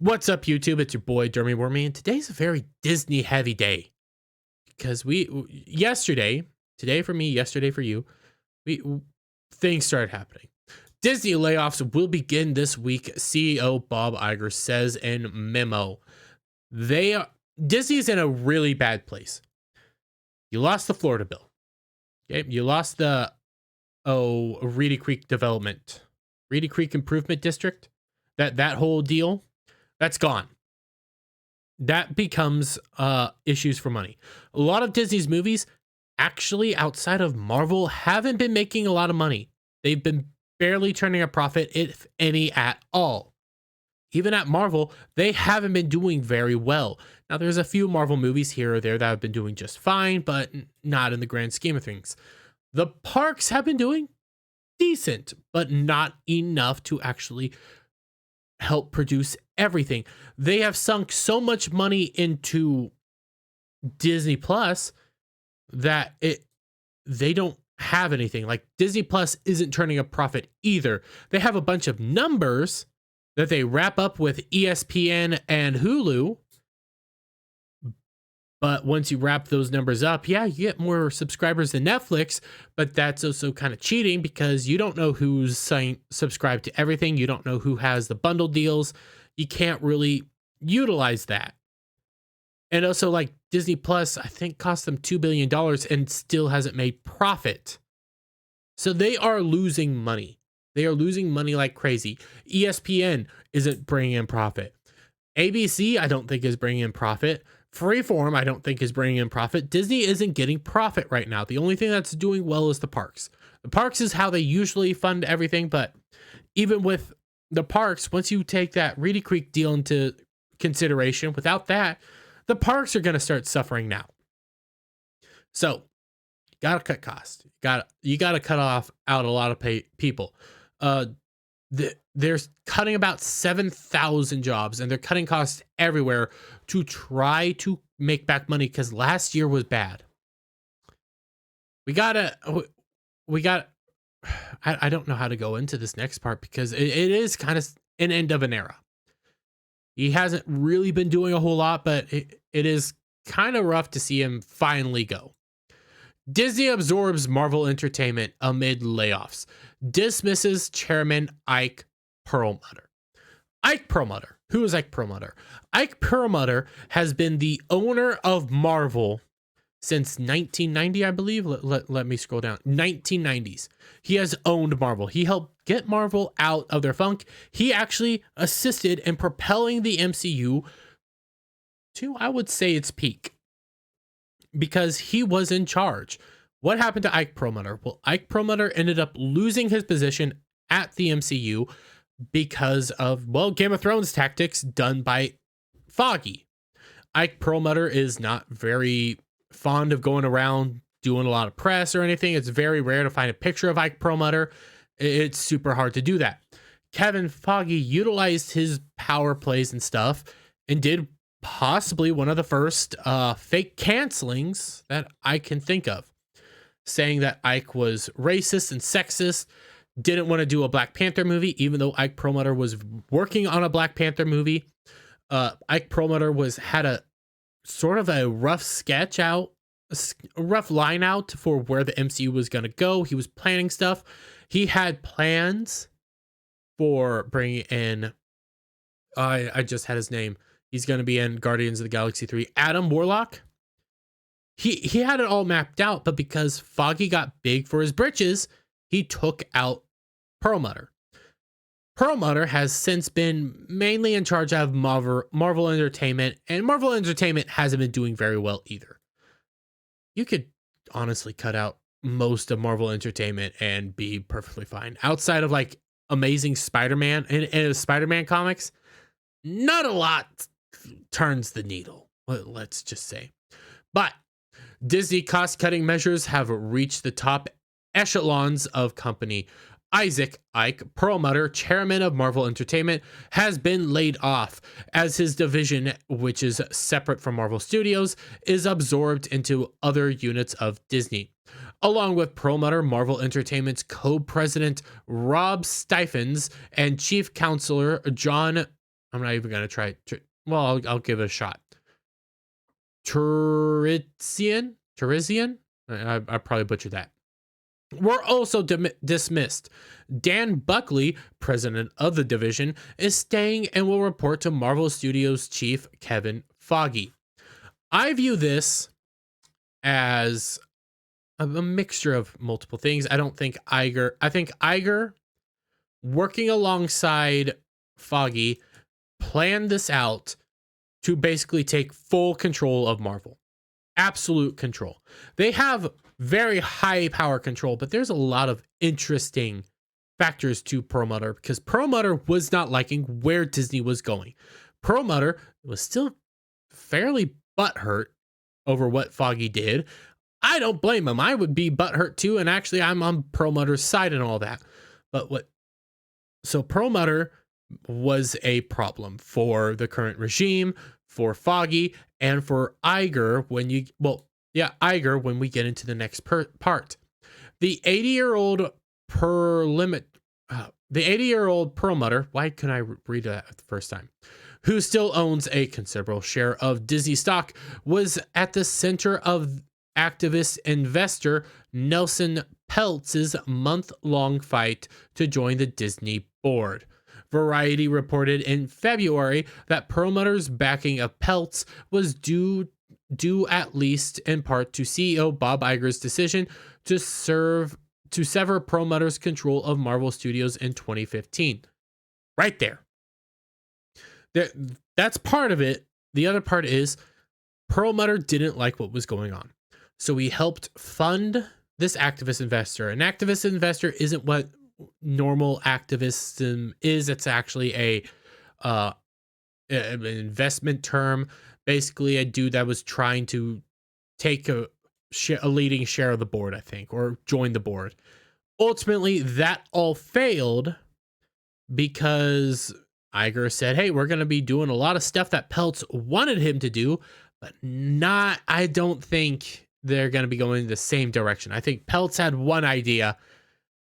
What's up, YouTube? It's your boy Dermy Wormy, and today's a very Disney heavy day because today for me, yesterday for you, we things started happening. Disney layoffs will begin this week. CEO Bob Iger says in memo. Disney's in a really bad place. You lost the Florida bill. Okay, you lost the Reedy Creek development, Reedy Creek Improvement District. That whole deal. That's gone. That becomes issues for money. A lot of Disney's movies, actually outside of Marvel, haven't been making a lot of money. They've been barely turning a profit, if any at all. Even at Marvel, they haven't been doing very well. Now, there's a few Marvel movies here or there that have been doing just fine, but not in the grand scheme of things. The parks have been doing decent, but not enough to actually help produce everything. They have sunk so much money into Disney Plus that they don't have anything. Like, Disney Plus isn't turning a profit either. They have a bunch of numbers that they wrap up with ESPN and Hulu. But once you wrap those numbers up, yeah, you get more subscribers than Netflix, but that's also kind of cheating because you don't know who's subscribed to everything. You don't know who has the bundle deals. You can't really utilize that. And also, like, Disney Plus, I think cost them $2 billion and still hasn't made profit. So they are losing money. They are losing money like crazy. ESPN isn't bringing in profit. ABC, I don't think, is bringing in profit. Freeform, I don't think, is bringing in profit. Disney isn't getting profit right now. The only thing that's doing well is the parks. The parks is how they usually fund everything, but even with the parks, once you take that Reedy Creek deal into consideration, without that, the parks are going to start suffering now. So, you got to cut costs. You got to cut out a lot of people. They're cutting about 7,000 jobs, and they're cutting costs everywhere to try to make back money because last year was bad. I don't know how to go into this next part because it is kind of an end of an era. He hasn't really been doing a whole lot, but it is kind of rough to see him finally go. Disney absorbs Marvel Entertainment amid layoffs. Dismisses Chairman Ike Perlmutter. Ike Perlmutter. Who is Ike Perlmutter? Ike Perlmutter has been the owner of Marvel since 1990, I believe. Let me scroll down. 1990s. He has owned Marvel. He helped get Marvel out of their funk. He actually assisted in propelling the MCU to, I would say, its peak, because he was in charge. What happened to Ike Perlmutter? Well, Ike Perlmutter ended up losing his position at the MCU because of, well, Game of Thrones tactics done by Foggy. Ike Perlmutter is not very fond of going around doing a lot of press or anything. It's very rare to find a picture of Ike Perlmutter. It's super hard to do that. Kevin Feige utilized his power plays and stuff and did possibly one of the first fake cancelings that I can think of, saying that Ike was racist and sexist, didn't want to do a Black Panther movie, even though Ike Perlmutter was working on a Black Panther movie. Ike Perlmutter had a sort of a rough sketch out, a rough line out for where the MCU was going to go. He was planning stuff. He had plans for bringing in, I just had his name. He's going to be in Guardians of the Galaxy 3. Adam Warlock. He had it all mapped out, but because Foggy got big for his britches, he took out Perlmutter. Perlmutter has since been mainly in charge of Marvel Entertainment, and Marvel Entertainment hasn't been doing very well either. You could honestly cut out most of Marvel Entertainment and be perfectly fine. Outside of, like, Amazing Spider-Man and Spider-Man comics, not a lot turns the needle, let's just say. But Disney cost-cutting measures have reached the top echelons of company. Ike Perlmutter, chairman of Marvel Entertainment, has been laid off as his division, which is separate from Marvel Studios, is absorbed into other units of Disney. Along with Perlmutter, Marvel Entertainment's co-president Rob Stephens and chief counselor John I'm not even gonna try. Well, I'll give it a shot. Turizian. I probably butchered that. Were also dismissed. Dan Buckley, president of the division, is staying and will report to Marvel Studios chief Kevin Feige. I view this as a mixture of multiple things. I think Iger working alongside Feige planned this out to basically take full control of Marvel. Absolute control. They have very high power control, but there's a lot of interesting factors to Perlmutter because Perlmutter was not liking where Disney was going. Perlmutter was still fairly butthurt over what Feige did. I don't blame him. I would be butthurt too, and actually I'm on Perlmutter's side and all that. So Perlmutter was a problem for the current regime, for Feige, and for Iger when we get into the next part. The 80-year-old Perlmutter, why couldn't I read that the first time? Who still owns a considerable share of Disney stock, was at the center of activist investor Nelson Peltz's month-long fight to join the Disney board. Variety reported in February that Perlmutter's backing of Peltz was due at least in part to CEO Bob Iger's decision to sever Perlmutter's control of Marvel Studios in 2015. Right there. That's part of it. The other part is Perlmutter didn't like what was going on. So he helped fund this activist investor. An activist investor isn't what normal activism is. It's actually an investment term. Basically, a dude that was trying to take a leading share of the board, I think, or join the board. Ultimately, that all failed because Iger said, hey, we're going to be doing a lot of stuff that Peltz wanted him to do, but I don't think they're going to be going the same direction. I think Peltz had one idea.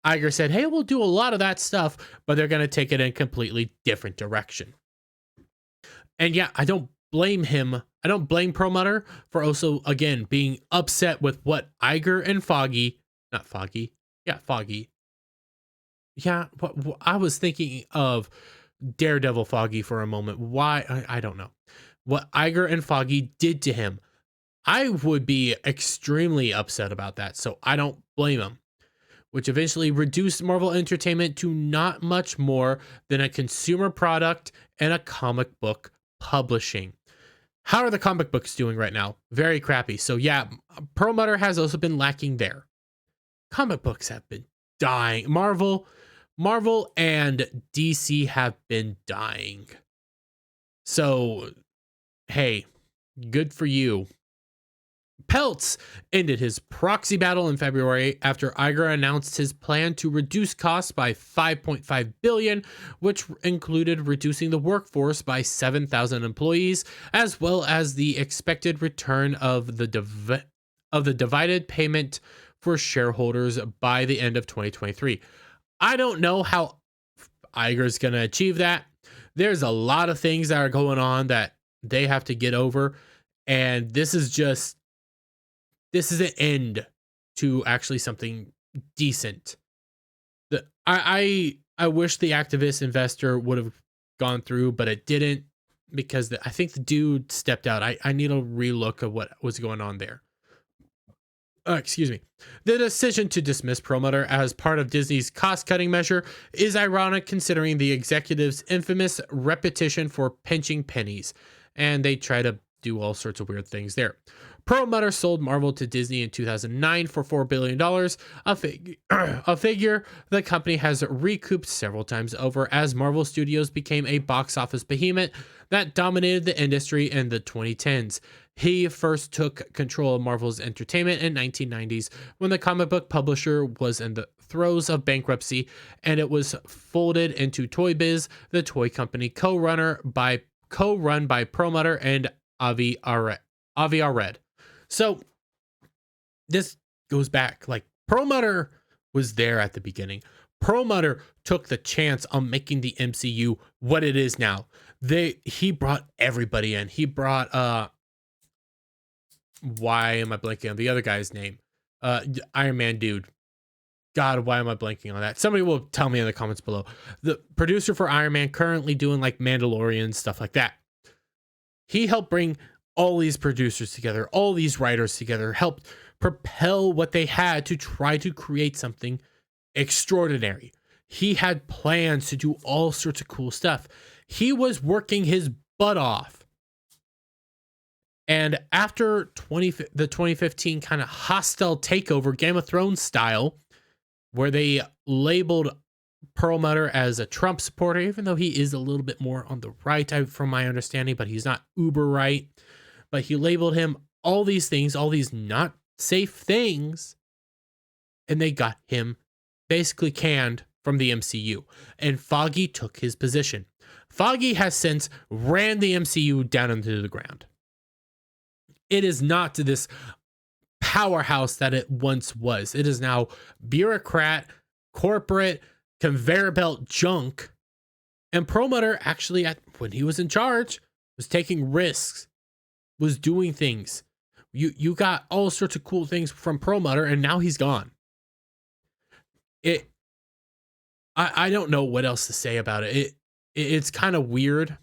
Iger said, hey, we'll do a lot of that stuff, but they're going to take it in a completely different direction. And yeah, I don't blame him. I don't blame Perlmutter for also, again, being upset with what Iger and Feige. Yeah, I was thinking of Daredevil Feige for a moment. Why? I don't know. What Iger and Feige did to him. I would be extremely upset about that, so I don't blame him. Which eventually reduced Marvel Entertainment to not much more than a consumer product and a comic book publishing. How are the comic books doing right now? Very crappy. So yeah, Perlmutter has also been lacking there. Comic books have been dying. Marvel and DC have been dying. So, hey, good for you. Peltz ended his proxy battle in February after Iger announced his plan to reduce costs by $5.5 billion, which included reducing the workforce by 7,000 employees, as well as the expected return of the divided payment for shareholders by the end of 2023. I don't know how Iger's going to achieve that. There's a lot of things that are going on that they have to get over, and this is an end to actually something decent. I wish the activist investor would have gone through, but it didn't because I think the dude stepped out. I need a relook of what was going on there. Excuse me. The decision to dismiss Perlmutter as part of Disney's cost-cutting measure is ironic considering the executive's infamous repetition for pinching pennies, and they try to do all sorts of weird things there. Perlmutter sold Marvel to Disney in 2009 for $4 billion, a figure the company has recouped several times over as Marvel Studios became a box office behemoth that dominated the industry in the 2010s. He first took control of Marvel's entertainment in 1990s when the comic book publisher was in the throes of bankruptcy, and it was folded into Toy Biz, the toy company co-run by Perlmutter and Avi Arad. So this goes back, like Perlmutter was there at the beginning. Perlmutter took the chance on making the MCU what it is now. He brought everybody in. He brought why am I blanking on the other guy's name? Iron Man dude. God, why am I blanking on that? Somebody will tell me in the comments below. The producer for Iron Man, currently doing like Mandalorian, stuff like that. He helped bring all these producers together, all these writers together, helped propel what they had to try to create something extraordinary. He had plans to do all sorts of cool stuff. He was working his butt off. And after the 2015 kind of hostile takeover, Game of Thrones style, where they labeled Perlmutter as a Trump supporter, even though he is a little bit more on the right, from my understanding, but he's not uber right. But he labeled him all these things, all these not safe things, and they got him basically canned from the MCU. And Feige took his position. Feige has since ran the MCU down into the ground. It is not this powerhouse that it once was. It is now bureaucrat, corporate, conveyor belt junk. And Perlmutter actually, when he was in charge, was taking risks, was doing things. You got all sorts of cool things from Perlmutter, and now he's gone. I don't know what else to say about it. It's kind of weird.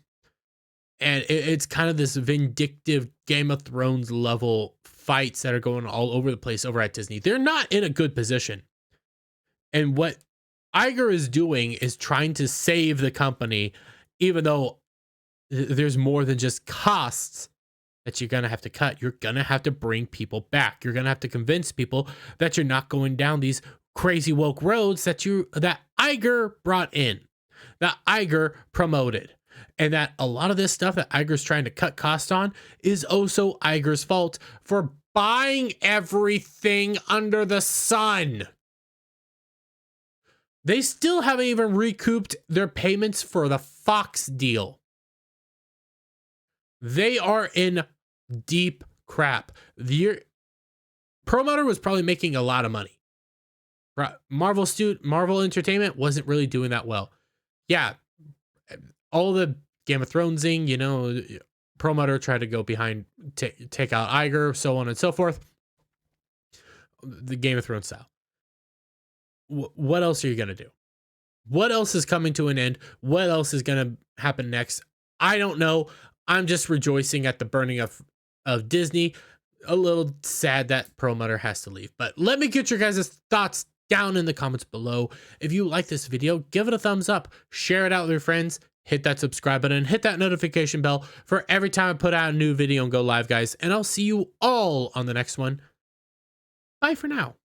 And it's kind of this vindictive Game of Thrones level fights that are going all over the place over at Disney. They're not in a good position. And what Iger is doing is trying to save the company, even though there's more than just costs that you're going to have to cut. You're going to have to bring people back. You're going to have to convince people that you're not going down these crazy woke roads that Iger brought in, that Iger promoted. And that a lot of this stuff that Iger's trying to cut costs on is also Iger's fault for buying everything under the sun. They still haven't even recouped their payments for the Fox deal. They are in deep crap. Perlmutter was probably making a lot of money. Marvel Entertainment wasn't really doing that well. Yeah, all the Game of Thronesing, Perlmutter tried to go behind, take out Iger, so on and so forth. The Game of Thrones style. What else are you going to do? What else is coming to an end? What else is going to happen next? I don't know. I'm just rejoicing at the burning of Disney. A little sad that Perlmutter has to leave. But let me get your guys' thoughts down in the comments below. If you like this video, give it a thumbs up. Share it out with your friends. Hit that subscribe button. Hit that notification bell for every time I put out a new video and go live, guys. And I'll see you all on the next one. Bye for now.